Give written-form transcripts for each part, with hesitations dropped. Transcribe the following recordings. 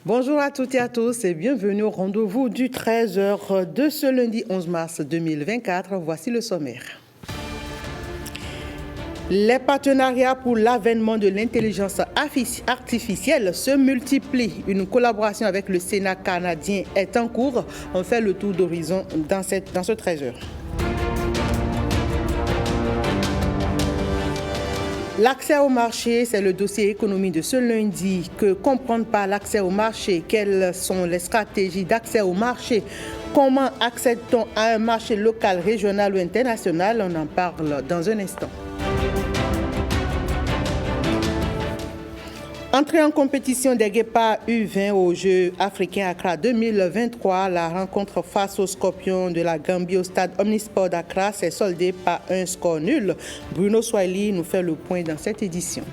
Bonjour à toutes et à tous et bienvenue au rendez-vous du 13h de ce lundi 11 mars 2024. Voici le sommaire. Les partenariats pour l'avènement de l'intelligence artificielle se multiplient. Une collaboration avec le Sénat canadien est en cours. On fait le tour d'horizon dans ce 13h. L'accès au marché, c'est le dossier économie de ce lundi. Que comprendre par l'accès au marché? Quelles sont les stratégies d'accès au marché? Comment accède-t-on à un marché local, régional ou international? On en parle dans un instant. Entrée en compétition des Guépards U20 aux Jeux africains Accra 2023, la rencontre face aux Scorpions de la Gambie au stade Omnisport d'Accra s'est soldée par un score nul. Bruno Swahili nous fait le point dans cette édition.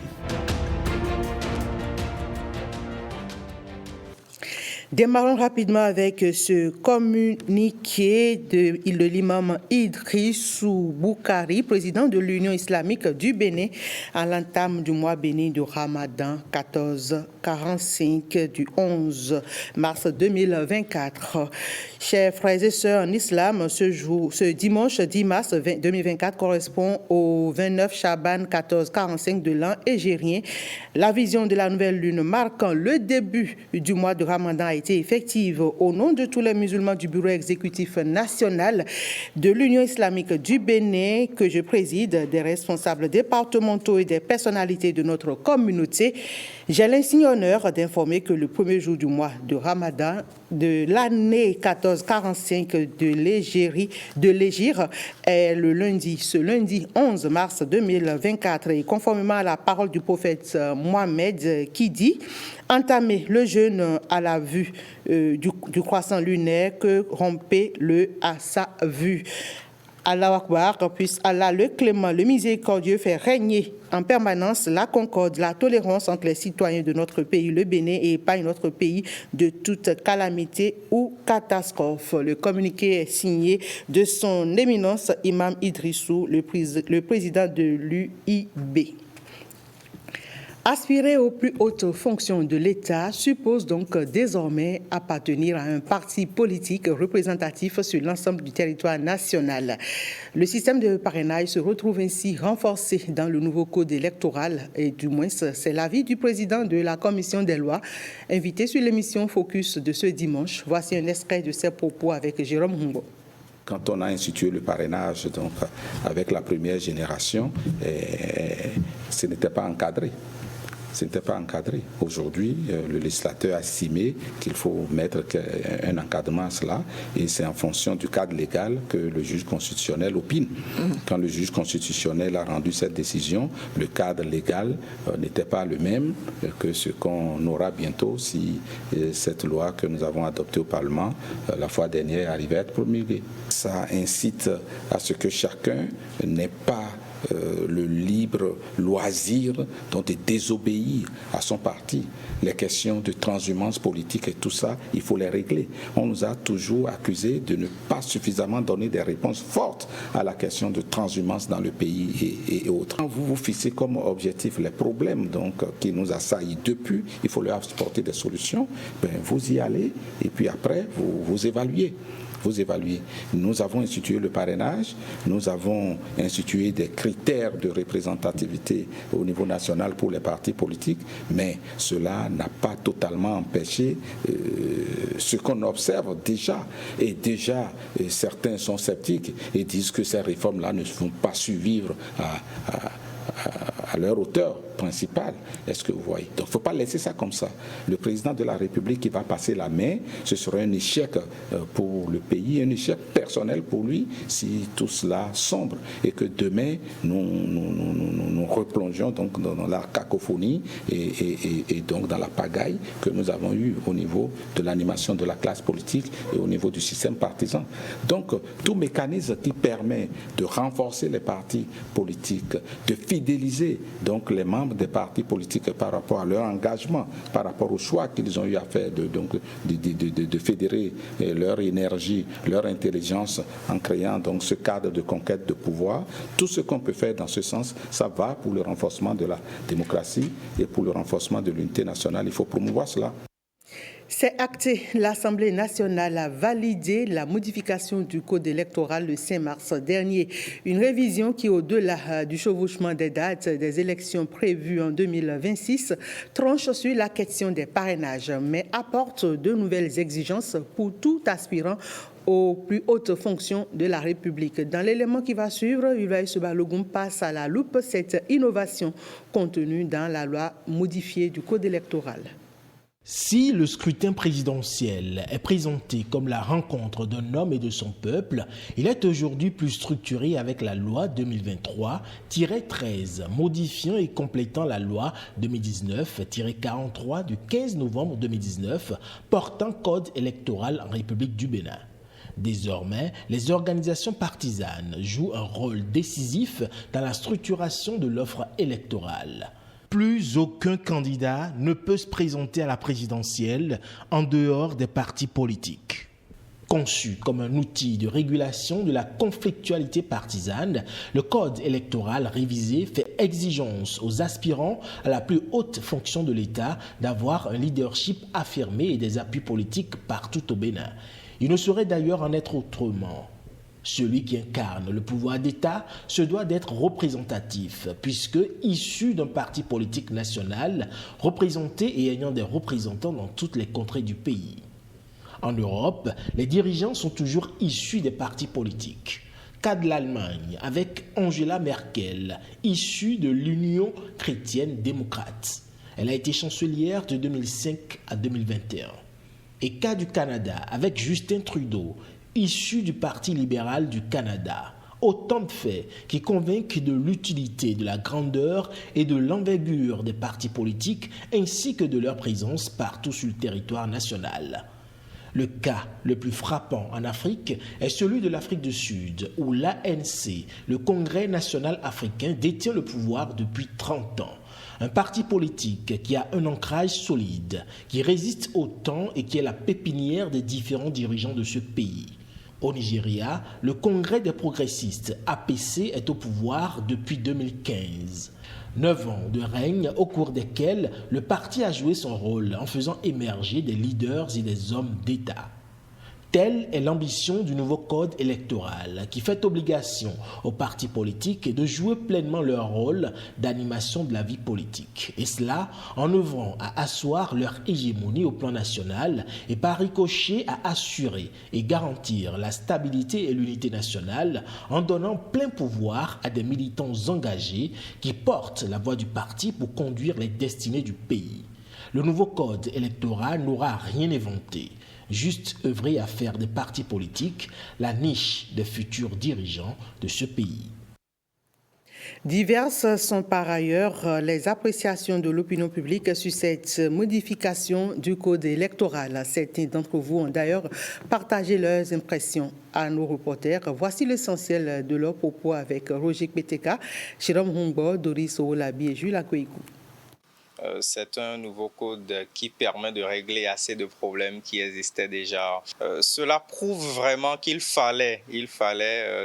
Démarrons rapidement avec ce communiqué de l'imam Idrissou Boukari, président de l'Union islamique du Bénin, à l'entame du mois béni de Ramadan 1445 du 11 mars 2024. Chers frères et sœurs en islam, ce dimanche 10 mars 2024 correspond au 29 Chaban 1445 de l'an égérien. La vision de la nouvelle lune marquant le début du mois de Ramadan a été effective. Au nom de tous les musulmans du bureau exécutif national de l'Union islamique du Bénin que je préside, des responsables départementaux et des personnalités de notre communauté, j'ai l'insigne honneur d'informer que le premier jour du mois de Ramadan de l'année 1445 de l'Hégire est ce lundi 11 mars 2024 et conformément à la parole du prophète Mohammed qui dit « Entamez le jeûne à la vue du croissant lunaire que rompez-le à sa vue ». Allah Akbar, puisse Allah le clément, le miséricordieux faire régner en permanence la concorde, la tolérance entre les citoyens de notre pays, le Bénin, et épargne notre pays de toute calamité ou catastrophe. Le communiqué est signé de son éminence Imam Idrissou, le président de l'UIB. Aspirer aux plus hautes fonctions de l'État suppose donc désormais appartenir à un parti politique représentatif sur l'ensemble du territoire national. Le système de parrainage se retrouve ainsi renforcé dans le nouveau code électoral et du moins c'est l'avis du président de la commission des lois invité sur l'émission Focus de ce dimanche. Voici un extrait de ses propos avec Jérôme Humbo. Quand on a institué le parrainage donc, avec la première génération, ce n'était pas encadré. Ce n'était pas encadré. Aujourd'hui, le législateur a estimé qu'il faut mettre un encadrement à cela et c'est en fonction du cadre légal que le juge constitutionnel opine. Quand le juge constitutionnel a rendu cette décision, le cadre légal n'était pas le même que ce qu'on aura bientôt si cette loi que nous avons adoptée au Parlement la fois dernière arrivait à être promulguée. Ça incite à ce que chacun n'ait pas le libre loisir donc de désobéir à son parti. Les questions de transhumance politique et tout ça, il faut les régler. On nous a toujours accusés de ne pas suffisamment donner des réponses fortes à la question de transhumance dans le pays et autres. Quand vous vous fixez comme objectif les problèmes donc, qui nous assaillent depuis, il faut leur apporter des solutions, vous y allez et puis après vous évaluez. Nous avons institué le parrainage, nous avons institué des critères de représentativité au niveau national pour les partis politiques, mais cela n'a pas totalement empêché ce qu'on observe déjà. Et déjà, certains sont sceptiques et disent que ces réformes-là ne vont pas survivre à leur auteur principal. Est-ce que vous voyez? Donc il ne faut pas laisser ça comme ça. Le président de la République qui va passer la main, ce serait un échec pour le pays, un échec personnel pour lui si tout cela sombre et que demain nous replongeons donc dans la cacophonie et donc dans la pagaille que nous avons eue au niveau de l'animation de la classe politique et au niveau du système partisan. Donc tout mécanisme qui permet de renforcer les partis politiques, de fidéliser donc les membres des partis politiques par rapport à leur engagement, par rapport au choix qu'ils ont eu à faire de fédérer leur énergie, leur intelligence en créant donc ce cadre de conquête de pouvoir. Tout ce qu'on peut faire dans ce sens, ça va pour le renforcement de la démocratie et pour le renforcement de l'unité nationale. Il faut promouvoir cela. C'est acté. L'Assemblée nationale a validé la modification du code électoral le 5 mars dernier. Une révision qui, au-delà du chevauchement des dates des élections prévues en 2026, tranche sur la question des parrainages, mais apporte de nouvelles exigences pour tout aspirant aux plus hautes fonctions de la République. Dans l'élément qui va suivre, Ulaïs Balogun passe à la loupe cette innovation contenue dans la loi modifiée du code électoral. Si le scrutin présidentiel est présenté comme la rencontre d'un homme et de son peuple, il est aujourd'hui plus structuré avec la loi 2023-13, modifiant et complétant la loi 2019-43 du 15 novembre 2019, portant code électoral en République du Bénin. Désormais, les organisations partisanes jouent un rôle décisif dans la structuration de l'offre électorale. Plus aucun candidat ne peut se présenter à la présidentielle en dehors des partis politiques. Conçu comme un outil de régulation de la conflictualité partisane, le code électoral révisé fait exigence aux aspirants à la plus haute fonction de l'État d'avoir un leadership affirmé et des appuis politiques partout au Bénin. Il ne saurait d'ailleurs en être autrement. Celui qui incarne le pouvoir d'État se doit d'être représentatif, puisque issu d'un parti politique national, représenté et ayant des représentants dans toutes les contrées du pays. En Europe, les dirigeants sont toujours issus des partis politiques. Cas de l'Allemagne, avec Angela Merkel, issue de l'Union chrétienne démocrate. Elle a été chancelière de 2005 à 2021. Et cas du Canada, avec Justin Trudeau, issu du Parti libéral du Canada. Autant de faits qui convainquent de l'utilité, de la grandeur et de l'envergure des partis politiques ainsi que de leur présence partout sur le territoire national. Le cas le plus frappant en Afrique est celui de l'Afrique du Sud, où l'ANC, le Congrès national africain, détient le pouvoir depuis 30 ans. Un parti politique qui a un ancrage solide, qui résiste au temps et qui est la pépinière des différents dirigeants de ce pays. Au Nigeria, le Congrès des progressistes, APC, est au pouvoir depuis 2015. 9 ans de règne au cours desquels le parti a joué son rôle en faisant émerger des leaders et des hommes d'État. Telle est l'ambition du nouveau code électoral qui fait obligation aux partis politiques de jouer pleinement leur rôle d'animation de la vie politique. Et cela en œuvrant à asseoir leur hégémonie au plan national et par ricochet à assurer et garantir la stabilité et l'unité nationale en donnant plein pouvoir à des militants engagés qui portent la voix du parti pour conduire les destinées du pays. Le nouveau code électoral n'aura rien inventé. Juste œuvrer à faire des partis politiques la niche des futurs dirigeants de ce pays. Diverses sont par ailleurs les appréciations de l'opinion publique sur cette modification du code électoral. Certains d'entre vous ont d'ailleurs partagé leurs impressions à nos reporters. Voici l'essentiel de leurs propos avec Roger Peteka, Jérôme Humbo, Doris Oolabi et Jules Akoikou. C'est un nouveau code qui permet de régler assez de problèmes qui existaient déjà. Cela prouve vraiment qu'il fallait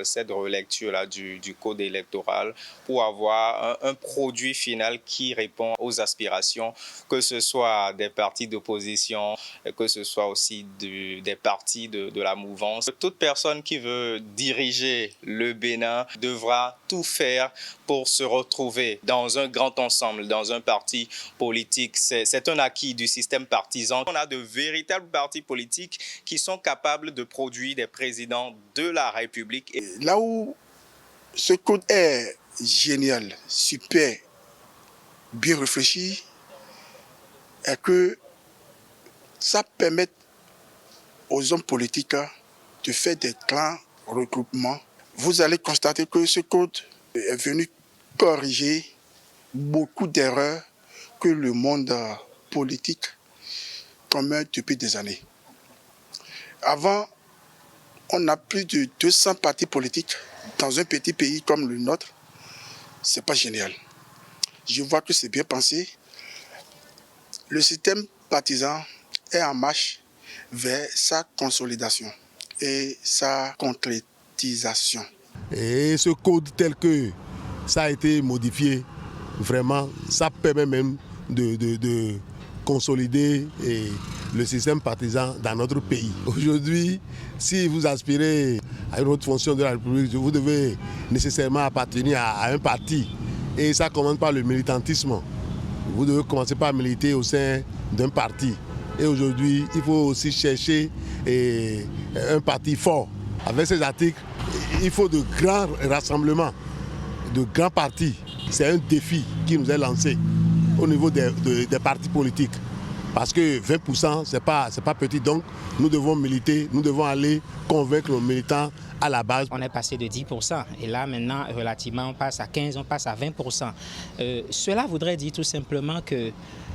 cette relecture-là du code électoral pour avoir un produit final qui répond aux aspirations, que ce soit des partis d'opposition, que ce soit aussi des partis de la mouvance. Toute personne qui veut diriger le Bénin devra tout faire pour se retrouver dans un grand ensemble, dans un parti politique. C'est un acquis du système partisan. On a de véritables partis politiques qui sont capables de produire des présidents de la République. Là où ce code est génial, super, bien réfléchi, est que ça permet aux hommes politiques de faire des grands regroupements. Vous allez constater que ce code est venu corriger beaucoup d'erreurs que le monde politique commet depuis des années. Avant, on a plus de 200 partis politiques dans un petit pays comme le nôtre. C'est pas génial. Je vois que c'est bien pensé. Le système partisan est en marche vers sa consolidation et sa concrétisation. Et ce code tel que ça a été modifié, vraiment, ça permet même de consolider le système partisan dans notre pays. Aujourd'hui, si vous aspirez à une autre fonction de la République, vous devez nécessairement appartenir à un parti. Et ça commence par le militantisme. Vous devez commencer par militer au sein d'un parti. Et aujourd'hui, il faut aussi chercher un parti fort. Avec ces articles, il faut de grands rassemblements, de grands partis. C'est un défi qui nous est lancé au niveau des partis politiques. Parce que 20%, ce n'est pas petit. Donc, nous devons militer, nous devons aller convaincre nos militants à la base. On est passé de 10%. Et là, maintenant, relativement, on passe à 15%, on passe à 20%. Cela voudrait dire tout simplement que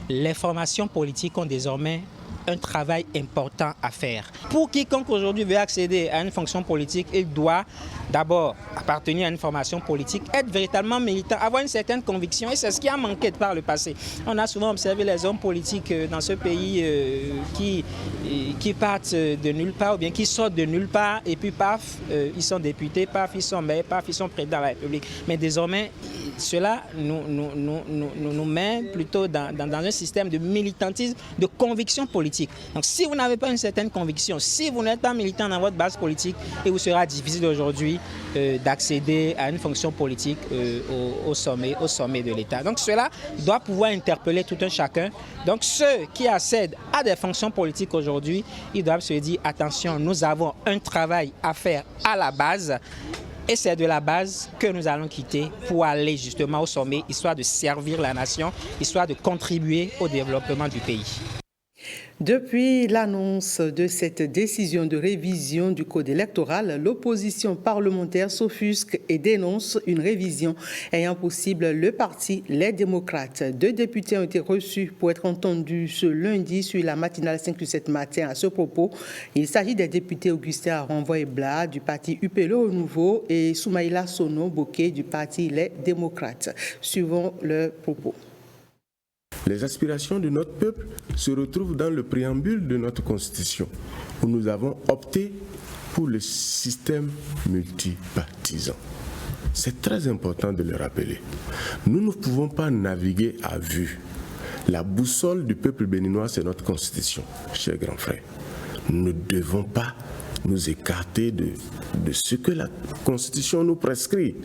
les formations politiques ont désormais un travail important à faire. Pour quiconque aujourd'hui veut accéder à une fonction politique, il doit d'abord appartenir à une formation politique, être véritablement militant, avoir une certaine conviction, et c'est ce qui a manqué par le passé. On a souvent observé les hommes politiques dans ce pays qui partent de nulle part, ou bien qui sortent de nulle part, et puis paf, ils sont députés, paf, ils sont maires, paf, ils sont présidents de la République. Mais désormais, cela nous met plutôt dans un système de militantisme, de conviction politique. Donc si vous n'avez pas une certaine conviction, si vous n'êtes pas militant dans votre base politique, il vous sera difficile aujourd'hui d'accéder à une fonction politique au sommet de l'État. Donc cela doit pouvoir interpeller tout un chacun. Donc ceux qui accèdent à des fonctions politiques aujourd'hui, ils doivent se dire attention, nous avons un travail à faire à la base. Et c'est de la base que nous allons quitter pour aller justement au sommet, histoire de servir la nation, histoire de contribuer au développement du pays. Depuis l'annonce de cette décision de révision du code électoral, l'opposition parlementaire s'offusque et dénonce une révision ayant possible le parti Les Démocrates. 2 députés ont été reçus pour être entendus ce lundi sur la matinale 5-7 matin à ce propos. Il s'agit des députés Augustin Aronvoy-Blas du parti UPL Renouveau et Soumaïla Sono-Bokeh du parti Les Démocrates. Suivons leurs propos. Les aspirations de notre peuple se retrouvent dans le préambule de notre Constitution, où nous avons opté pour le système multipartisan. C'est très important de le rappeler. Nous ne pouvons pas naviguer à vue. La boussole du peuple béninois, c'est notre Constitution, chers grands frères. Nous ne devons pas nous écarter de ce que la Constitution nous prescrit.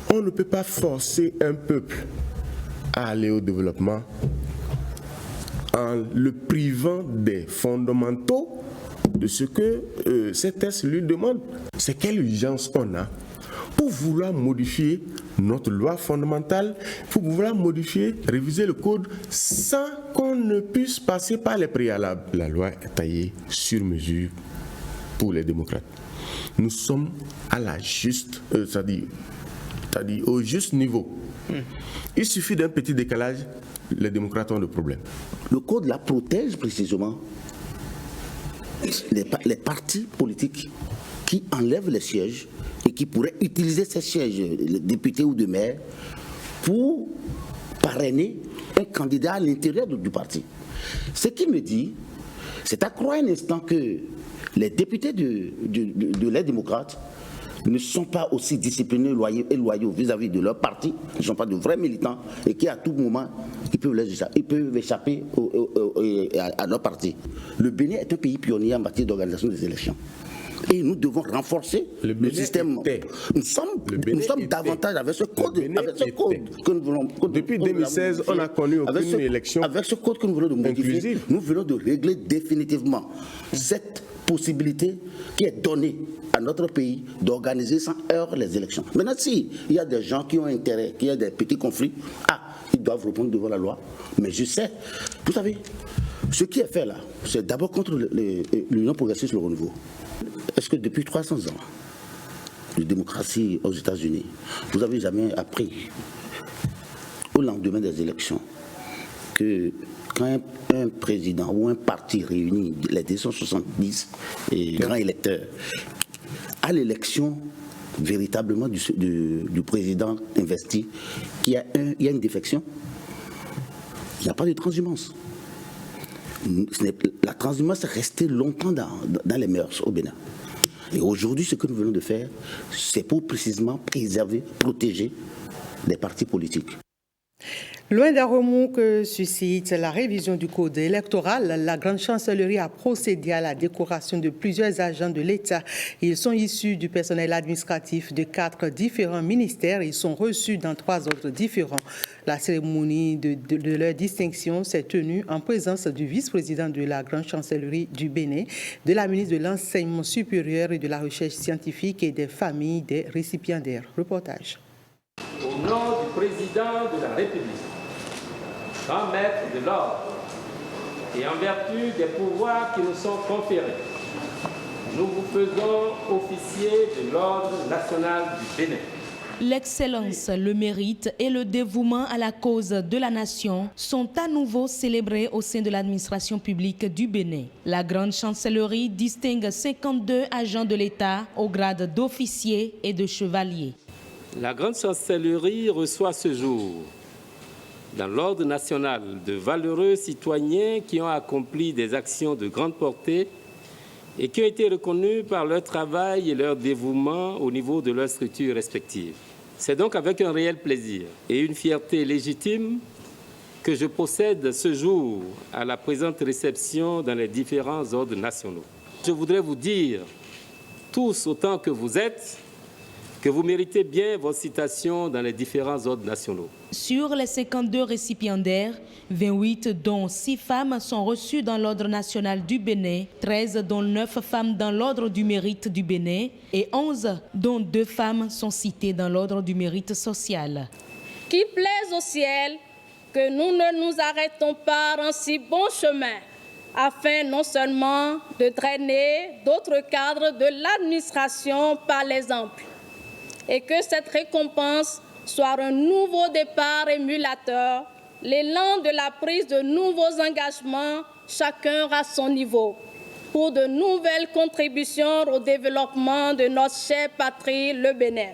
On ne peut pas forcer un peuple à aller au développement en le privant des fondamentaux de ce que ces textes lui demandent. C'est quelle urgence on a pour vouloir modifier notre loi fondamentale, pour vouloir modifier, réviser le code sans qu'on ne puisse passer par les préalables. La loi est taillée sur mesure pour les démocrates. Nous sommes à la juste, c'est-à-dire au juste niveau. Il suffit d'un petit décalage, les démocrates ont des problèmes. Le code la protège précisément les partis politiques qui enlèvent les sièges et qui pourraient utiliser ces sièges, les députés ou de maires, pour parrainer un candidat à l'intérieur du parti. Ce qui me dit, c'est à croire un instant que les députés de les démocrates ne sont pas aussi disciplinés et loyaux vis-à-vis de leur parti, ils ne sont pas de vrais militants et qui à tout moment, ils peuvent échapper à leur parti. Le Bénin est un pays pionnier en matière d'organisation des élections. Et nous devons renforcer le système. Nous sommes davantage avec ce code, que nous voulons. Depuis 2016, on n'a connu aucune élection. Avec ce code que nous voulons de modifier, nous voulons de régler définitivement cette possibilité qui est donnée à notre pays d'organiser sans heurts les élections. Maintenant, s'il y a des gens qui ont intérêt, qui ont des petits conflits, ils doivent répondre devant la loi. Mais je sais, vous savez, ce qui est fait là, c'est d'abord contre l'Union progressiste, le renouveau. Est-ce que depuis 300 ans de démocratie aux États-Unis, vous n'avez jamais appris, au lendemain des élections, que quand un président ou un parti réunit les 270 grands électeurs à l'élection véritablement du président investi, il y a une défection, il n'y a pas de transhumance. La transhumance est restée longtemps dans les mœurs au Bénin. Et aujourd'hui, ce que nous venons de faire, c'est pour précisément préserver, protéger les partis politiques. Loin des remous que suscite la révision du code électoral, la grande chancellerie a procédé à la décoration de plusieurs agents de l'État. Ils sont issus du personnel administratif de 4 différents ministères. Ils sont reçus dans 3 autres différents. La cérémonie de leur distinction s'est tenue en présence du vice-président de la grande chancellerie du Bénin, de la ministre de l'Enseignement supérieur et de la recherche scientifique et des familles des récipiendaires. Reportage. Au nom du président de la République, grand maître de l'ordre, et en vertu des pouvoirs qui nous sont conférés, nous vous faisons officier de l'ordre national du Bénin. L'excellence, le mérite et le dévouement à la cause de la nation sont à nouveau célébrés au sein de l'administration publique du Bénin. La grande chancellerie distingue 52 agents de l'État au grade d'officier et de chevalier. La grande chancellerie reçoit ce jour, dans l'ordre national, de valeureux citoyens qui ont accompli des actions de grande portée et qui ont été reconnus par leur travail et leur dévouement au niveau de leurs structures respectives. C'est donc avec un réel plaisir et une fierté légitime que je procède ce jour à la présente réception dans les différents ordres nationaux. Je voudrais vous dire, tous autant que vous êtes, que vous méritez bien vos citations dans les différents ordres nationaux. Sur les 52 récipiendaires, 28 dont 6 femmes sont reçues dans l'ordre national du Bénin, 13 dont 9 femmes dans l'ordre du mérite du Bénin et 11 dont 2 femmes sont citées dans l'ordre du mérite social. Qu'il plaise au ciel que nous ne nous arrêtons pas en si bon chemin, afin non seulement de drainer d'autres cadres de l'administration par l'exemple, et que cette récompense soit un nouveau départ émulateur, l'élan de la prise de nouveaux engagements, chacun à son niveau, pour de nouvelles contributions au développement de notre chère patrie, le Bénin.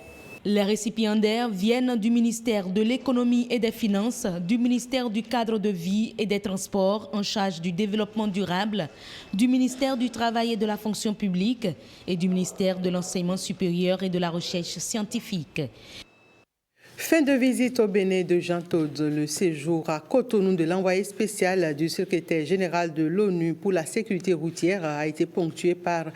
Les récipiendaires viennent du ministère de l'Économie et des Finances, du ministère du Cadre de vie et des Transports en charge du développement durable, du ministère du Travail et de la Fonction publique et du ministère de l'Enseignement supérieur et de la Recherche scientifique. Fin de visite au Bénin de Jean Todt. Le séjour à Cotonou de l'envoyé spécial du secrétaire général de l'ONU pour la sécurité routière a été ponctué par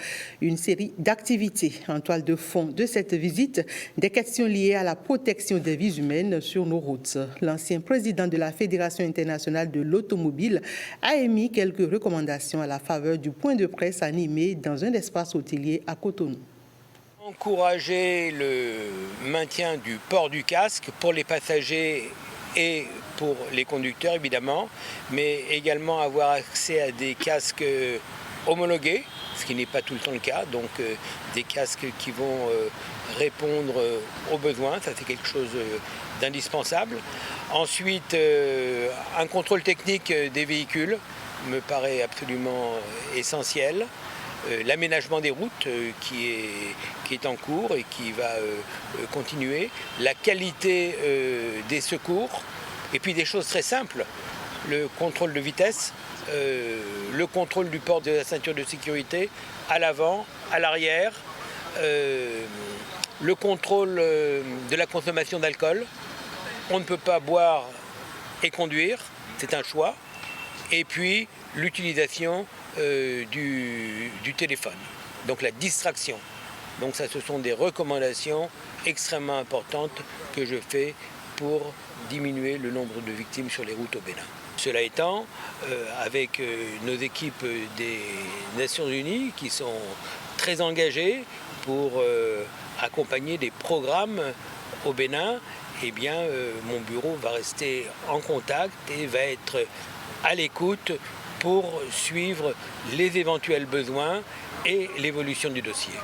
une série d'activités. En toile de fond de cette visite, des questions liées à la protection des vies humaines sur nos routes. L'ancien président de la Fédération internationale de l'automobile a émis quelques recommandations à la faveur du point de presse animé dans un espace hôtelier à Cotonou. Encourager le maintien du port du casque pour les passagers et pour les conducteurs évidemment, mais également avoir accès à des casques homologués, ce qui n'est pas tout le temps le cas, donc des casques qui vont répondre aux besoins, ça c'est quelque chose d'indispensable. Ensuite, un contrôle technique des véhicules me paraît absolument essentiel. L'aménagement des routes qui est en cours et qui va continuer, la qualité des secours, et puis des choses très simples, le contrôle de vitesse, le contrôle du port de la ceinture de sécurité à l'avant, à l'arrière, le contrôle de la consommation d'alcool. On ne peut pas boire et conduire, c'est un choix, et puis l'utilisation du téléphone, donc la distraction. Donc ça, ce sont des recommandations extrêmement importantes que je fais pour diminuer le nombre de victimes sur les routes au Bénin. Cela étant, avec nos équipes des Nations Unies qui sont très engagées pour accompagner des programmes au Bénin, eh bien, mon bureau va rester en contact et va être à l'écoute pour suivre les éventuels besoins et l'évolution du dossier.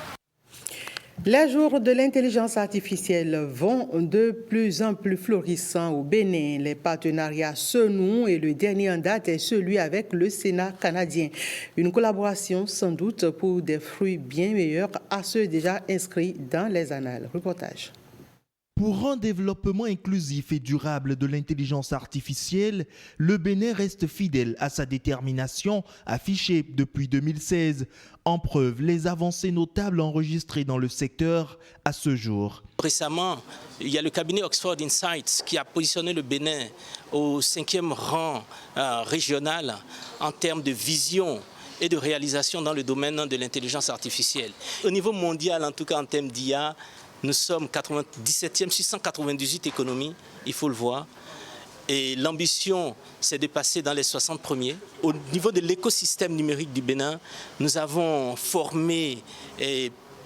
Les jours de l'intelligence artificielle vont de plus en plus florissants au Bénin. Les partenariats se nouent et le dernier en date est celui avec le Sénat canadien. Une collaboration sans doute pour des fruits bien meilleurs à ceux déjà inscrits dans les annales. Reportage. Pour un développement inclusif et durable de l'intelligence artificielle, le Bénin reste fidèle à sa détermination affichée depuis 2016. En preuve, les avancées notables enregistrées dans le secteur à ce jour. Récemment, il y a le cabinet Oxford Insights qui a positionné le Bénin au 5e rang régional en termes de vision et de réalisation dans le domaine de l'intelligence artificielle. Au niveau mondial, en tout cas en termes d'IA, nous sommes 97e sur 198 économies, il faut le voir. Et l'ambition, c'est de passer dans les 60 premiers. Au niveau de l'écosystème numérique du Bénin, nous avons formé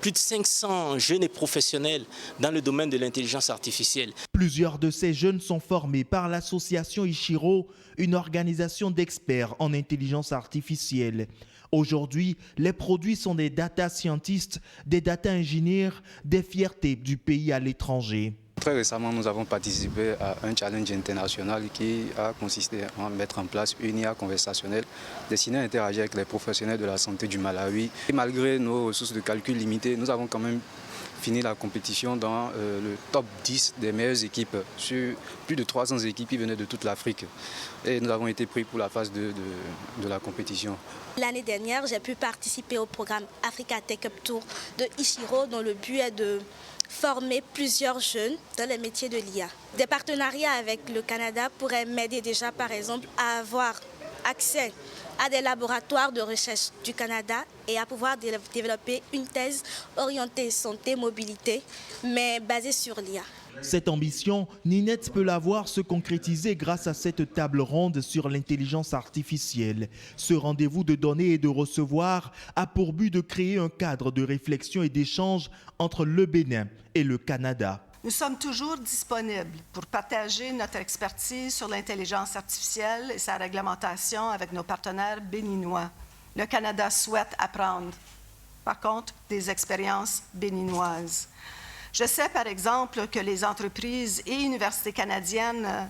plus de 500 jeunes et professionnels dans le domaine de l'intelligence artificielle. Plusieurs de ces jeunes sont formés par l'association Ishiro, une organisation d'experts en intelligence artificielle. Aujourd'hui, les produits sont des data scientists, des data engineers, des fiertés du pays à l'étranger. Très récemment, nous avons participé à un challenge international qui a consisté à mettre en place une IA conversationnelle destinée à interagir avec les professionnels de la santé du Malawi. Et malgré nos ressources de calcul limitées, nous avons quand même fini la compétition dans le top 10 des meilleures équipes sur plus de 300 équipes qui venaient de toute l'Afrique. Et nous avons été pris pour la phase de la compétition. L'année dernière, j'ai pu participer au programme Africa Tech Up Tour de Ishiro, dont le but est de former plusieurs jeunes dans les métiers de l'IA. Des partenariats avec le Canada pourraient m'aider déjà, par exemple, à avoir accès à des laboratoires de recherche du Canada et à pouvoir développer une thèse orientée santé-mobilité, mais basée sur l'IA. Cette ambition, Ninette peut la voir se concrétiser grâce à cette table ronde sur l'intelligence artificielle. Ce rendez-vous de donner et de recevoir a pour but de créer un cadre de réflexion et d'échange entre le Bénin et le Canada. Nous sommes toujours disponibles pour partager notre expertise sur l'intelligence artificielle et sa réglementation avec nos partenaires béninois. Le Canada souhaite apprendre, par contre, des expériences béninoises. Je sais, par exemple, que les entreprises et universités canadiennes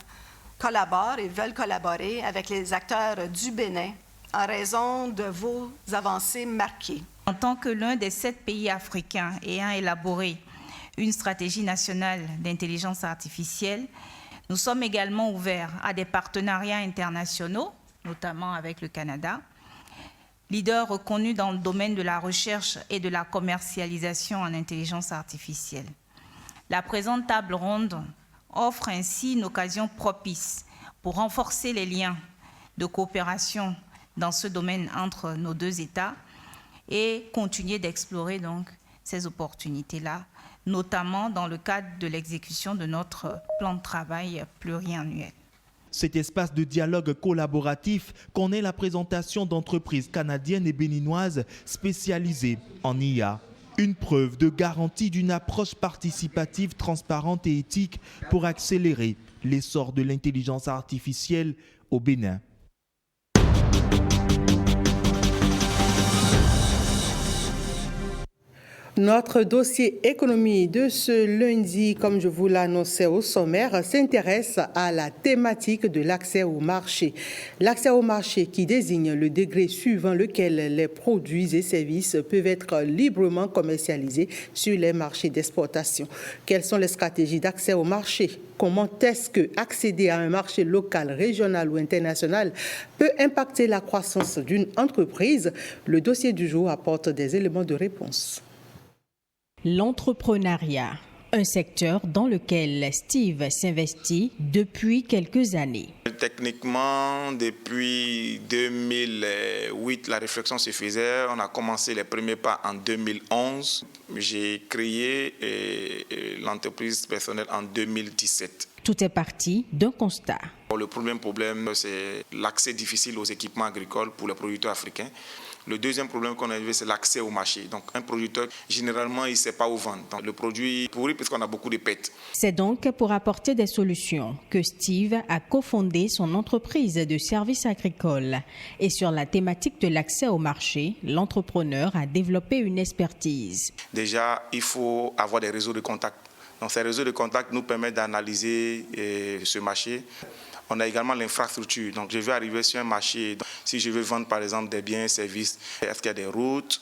collaborent et veulent collaborer avec les acteurs du Bénin en raison de vos avancées marquées. En tant que l'un des 7 pays africains ayant élaboré une stratégie nationale d'intelligence artificielle, nous sommes également ouverts à des partenariats internationaux, notamment avec le Canada, leader reconnu dans le domaine de la recherche et de la commercialisation en intelligence artificielle. La présente table ronde offre ainsi une occasion propice pour renforcer les liens de coopération dans ce domaine entre nos deux États et continuer d'explorer donc ces opportunités-là, notamment dans le cadre de l'exécution de notre plan de travail pluriannuel. Cet espace de dialogue collaboratif connaît la présentation d'entreprises canadiennes et béninoises spécialisées en IA. Une preuve de garantie d'une approche participative, transparente et éthique pour accélérer l'essor de l'intelligence artificielle au Bénin. Notre dossier économie de ce lundi, comme je vous l'annonçais au sommaire, s'intéresse à la thématique de l'accès au marché. L'accès au marché qui désigne le degré suivant lequel les produits et services peuvent être librement commercialisés sur les marchés d'exportation. Quelles sont les stratégies d'accès au marché ? Comment est-ce que accéder à un marché local, régional ou international peut impacter la croissance d'une entreprise ? Le dossier du jour apporte des éléments de réponse. L'entrepreneuriat, un secteur dans lequel Steve s'investit depuis quelques années. Techniquement, depuis 2008, la réflexion se faisait. On a commencé les premiers pas en 2011. J'ai créé l'entreprise personnelle en 2017. Tout est parti d'un constat. Le premier problème, c'est l'accès difficile aux équipements agricoles pour les producteurs africains. Le deuxième problème qu'on a vu, c'est l'accès au marché. Donc, un producteur, généralement, il ne sait pas où vendre. Donc, le produit pourrit parce qu'on a beaucoup de pertes. C'est donc pour apporter des solutions que Steve a cofondé son entreprise de services agricoles. Et sur la thématique de l'accès au marché, l'entrepreneur a développé une expertise. Déjà, il faut avoir des réseaux de contacts. Donc, ces réseaux de contacts nous permettent d'analyser ce marché. On a également l'infrastructure. Donc, je vais arriver sur un marché. Donc, si je veux vendre, par exemple, des biens et services, est-ce qu'il y a des routes?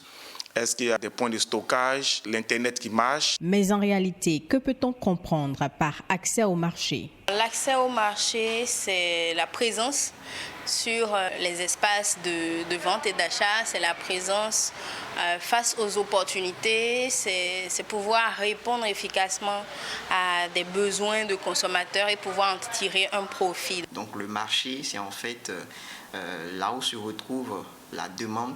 Est-ce qu'il y a des points de stockage, l'Internet qui marche? Mais en réalité, que peut-on comprendre par accès au marché? L'accès au marché, c'est la présence sur les espaces de vente et d'achat, c'est la présence face aux opportunités, c'est pouvoir répondre efficacement à des besoins de consommateurs et pouvoir en tirer un profit. Donc le marché, c'est en fait là où se retrouve la demande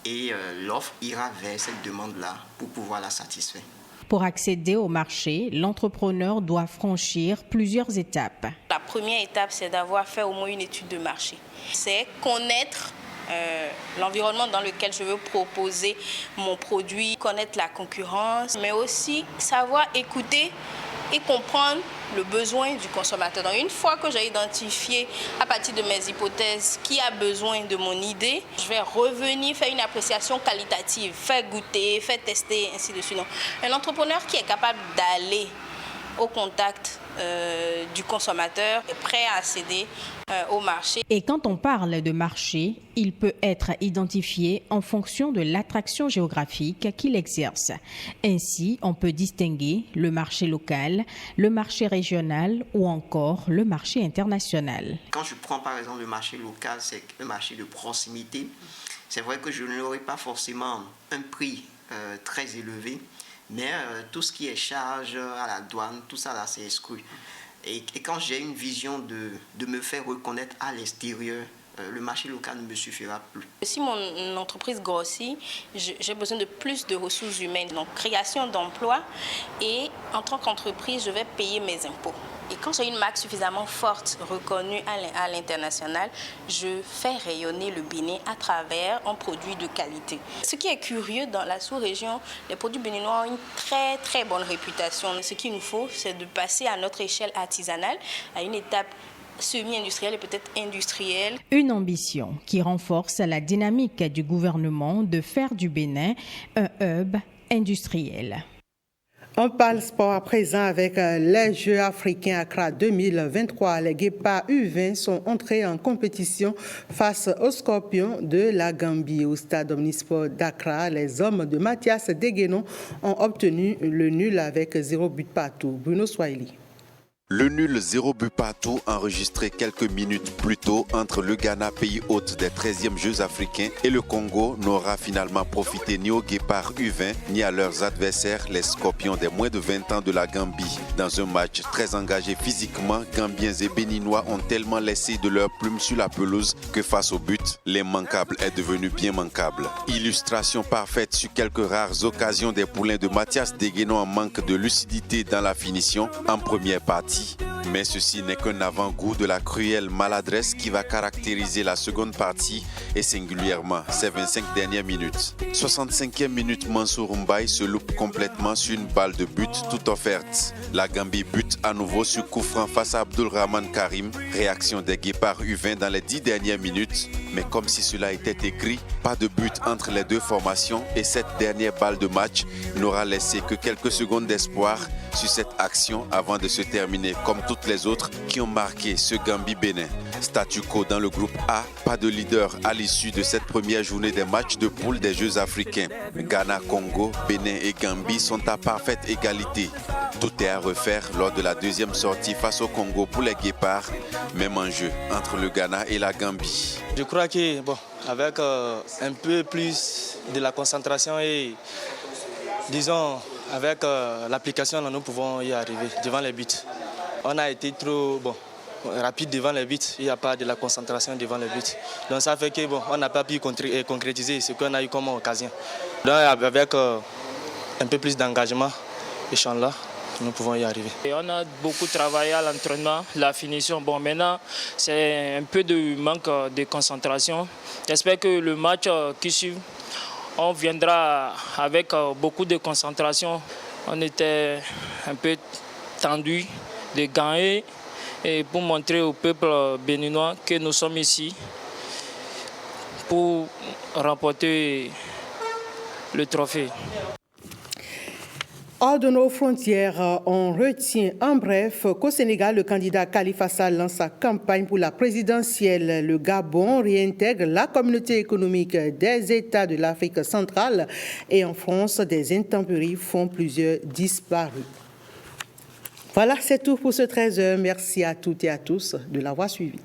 et l'offre ira vers cette demande-là pour pouvoir la satisfaire. Pour accéder au marché, l'entrepreneur doit franchir plusieurs étapes. La première étape, c'est d'avoir fait au moins une étude de marché. C'est connaître l'environnement dans lequel je veux proposer mon produit, connaître la concurrence, mais aussi savoir écouter et comprendre le besoin du consommateur. Donc une fois que j'ai identifié à partir de mes hypothèses qui a besoin de mon idée, je vais revenir faire une appréciation qualitative, faire goûter, faire tester, ainsi de suite. Donc, un entrepreneur qui est capable d'aller au contact du consommateur est prêt à accéder au marché. Et quand on parle de marché, il peut être identifié en fonction de l'attraction géographique qu'il exerce. Ainsi, on peut distinguer le marché local, le marché régional ou encore le marché international. Quand je prends par exemple le marché local, c'est un marché de proximité. C'est vrai que je n'aurai pas forcément un prix très élevé, mais tout ce qui est charge à la douane, tout ça là, c'est exclu. Et quand j'ai une vision de me faire reconnaître à l'extérieur, le marché local ne me suffira plus. Si mon entreprise grossit, j'ai besoin de plus de ressources humaines, donc création d'emplois, et en tant qu'entreprise, je vais payer mes impôts. Et quand j'ai une marque suffisamment forte, reconnue à l'international, je fais rayonner le Bénin à travers un produit de qualité. Ce qui est curieux, dans la sous-région, les produits béninois ont une très très bonne réputation. Ce qu'il nous faut, c'est de passer à notre échelle artisanale, à une étape semi-industrielle et peut-être industrielle. Une ambition qui renforce la dynamique du gouvernement de faire du Bénin un hub industriel. On parle sport à présent avec les Jeux africains Accra 2023. Les Guépards U20 sont entrés en compétition face aux Scorpions de la Gambie. Au stade omnisport d'Accra, les hommes de Mathias Deguenon ont obtenu le nul avec 0 but partout. Bruno Swahili. Le nul 0 but partout enregistré quelques minutes plus tôt entre le Ghana, pays hôte des 13e Jeux africains, et le Congo n'aura finalement profité ni aux Guépards U20 ni à leurs adversaires, les Scorpions des moins de 20 ans de la Gambie. Dans un match très engagé physiquement, Gambiens et Béninois ont tellement laissé de leurs plumes sur la pelouse que face au but, l'immanquable est devenu bien manquable. Illustration parfaite sur quelques rares occasions des poulains de Mathias Deguenon en manque de lucidité dans la finition en première partie. Mais ceci n'est qu'un avant-goût de la cruelle maladresse qui va caractériser la seconde partie et singulièrement ses 25 dernières minutes. 65e minute, Mansour Mbaye se loupe complètement sur une balle de but toute offerte. La Gambie bute à nouveau sur coup franc face à Abdulrahman Karim. Réaction des Guépards U20 dans les 10 dernières minutes. Mais comme si cela était écrit, pas de but entre les deux formations et cette dernière balle de match n'aura laissé que quelques secondes d'espoir sur cette action avant de se terminer comme toutes les autres qui ont marqué ce Gambie-Bénin. Statu quo dans le groupe A, pas de leader à l'issue de cette première journée des matchs de poule des Jeux africains. Ghana, Congo, Bénin et Gambie sont à parfaite égalité. Tout est à refaire lors de la deuxième sortie face au Congo pour les Guépards. Même enjeu entre le Ghana et la Gambie. Je crois que avec un peu plus de la concentration et disons avec l'application, nous pouvons y arriver devant les buts. On a été trop rapide devant les buts, il n'y a pas de la concentration devant les buts. Donc ça fait qu'on n'a pas pu concrétiser ce qu'on a eu comme occasion. Donc avec un peu plus d'engagement, là, nous pouvons y arriver. Et on a beaucoup travaillé à l'entraînement, la finition. Bon, maintenant, c'est un peu de manque de concentration. J'espère que le match qui suit, on viendra avec beaucoup de concentration. On était un peu tendu de gagner et pour montrer au peuple béninois que nous sommes ici pour remporter le trophée. Hors de nos frontières, on retient en bref qu'au Sénégal, le candidat Khalifa Sall lance sa campagne pour la présidentielle. Le Gabon réintègre la communauté économique des États de l'Afrique centrale et en France, des intempéries font plusieurs disparus. Voilà, c'est tout pour ce 13h. Merci à toutes et à tous de l'avoir suivi.